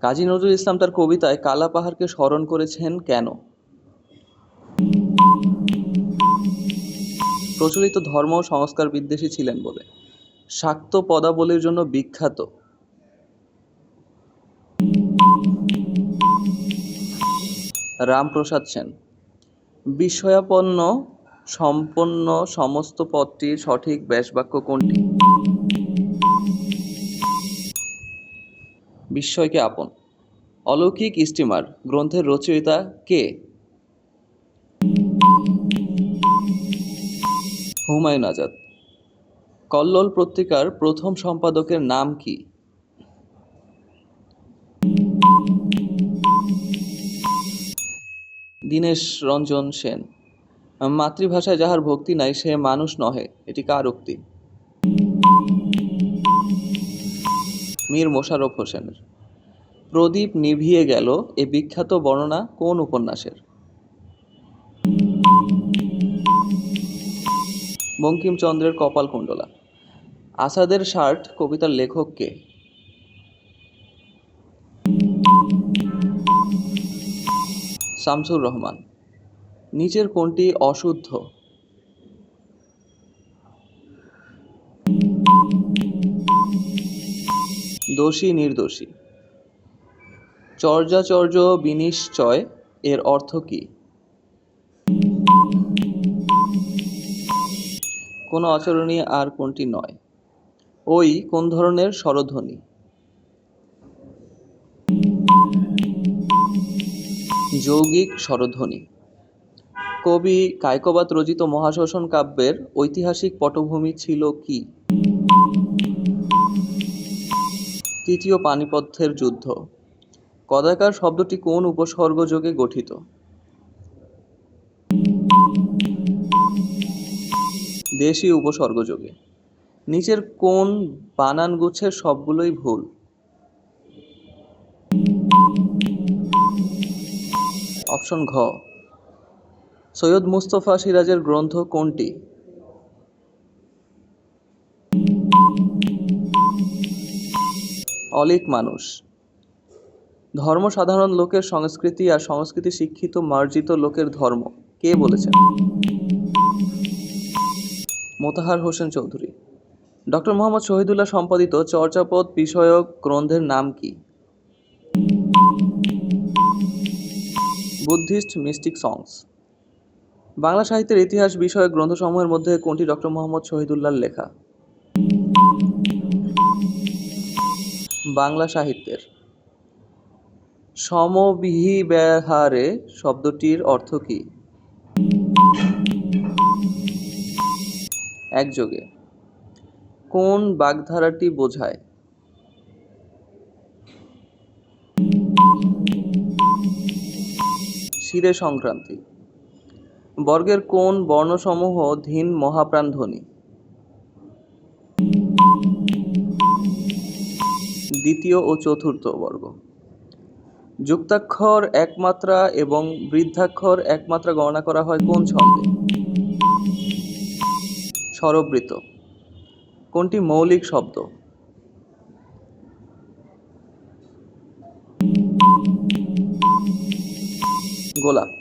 কাজী নজরুল ইসলাম তার কবিতায় কালা পাহাড়কে স্মরণ করেছেন কেন? প্রচলিত ধর্ম ও সংস্কার বিদ্বেষী ছিলেন বলে। শাক্ত পদাবলীর জন্য বিখ্যাত। রামপ্রসাদ সেন। বিস্ময়াপন্ন সম্পন্ন সমস্ত পদটির সঠিক ব্যাসবাক্য কোনটি? বিস্ময়কে আপন। অলৌকিক স্টিমার গ্রন্থের রচয়িতা কে? হুমায়ুন আজাদ। কল্লোল পত্রিকার প্রথম সম্পাদকের নাম কি? দীনেশ রঞ্জন সেন। মাতৃভাষায় যাহার ভক্তি নাই সে মানুষ নহে, এটি কার উক্তি? মীর মোশাররফ হোসেনের। প্রদীপ নিভিয়ে গেল এ বিখ্যাত বর্ণনা কোন উপন্যাসের? বঙ্কিমচন্দ্রের কপালকুণ্ডলা। আসাদের শার্ট কবিতার লেখক কে? শামসুর রহমান। নিচের কোনটি অশুদ্ধ? দোষী নির্দোষী। চর্যাচর্য বিনিশ্চয় এর অর্থ কি? কোনো আচরণী আর কোনটি নয়? ওই কোন ধরনের স্বরধ্বনি? যৌগিক স্বরধ্বনি। কবি কায়কবাদ রচিত মহাশ্মশান কাব্যের ঐতিহাসিক পটভূমি ছিল কি? তৃতীয় পানিপথের যুদ্ধ। কদাকার শব্দটি কোন উপসর্গযোগে গঠিত? দেশি উপসর্গযোগে। নিচের কোন বানানগুচ্ছের সবগুলোই ভুল? অপশন ঘ। সৈয়দ মুস্তফা সিরাজের গ্রন্থ কোনটি? অলীক মানুষ। ধর্ম সাধারণ লোকের সংস্কৃতি আর সংস্কৃতি শিক্ষিত মার্জিত লোকের ধর্ম, কে বলেছেন? মোতাহার হোসেন চৌধুরী। ডক্টর মোহাম্মদ শহীদুল্লাহ সম্পাদিত চর্যাপদ বিষয়ক গ্রন্থের নাম কি? বুদ্ধিস্ট মিস্টিক সংস। বাংলা সাহিত্যের ইতিহাস বিষয়ক গ্রন্থসমূহের মধ্যে কোনটি ডক্টর মোহাম্মদ শহীদুল্লাহর লেখা? বাংলা সাহিত্যের। সমভিব্যাহারে শব্দটির অর্থ কি? একযোগে। কোন বাগধারাটি বোঝায়? শিরে সংক্রান্তি। বর্গের কোন বর্ণসমূহ ধীন মহাপ্রাণ ধ্বনি? দ্বিতীয় ও চতুর্থ বর্গ। যুক্তাক্ষর একমাত্রা এবং বৃদ্ধাক্ষর একমাত্রা গণনা করা হয় কোন ছন্দে? স্বরবৃত। কোনটি মৌলিক শব্দ? গোলাপ।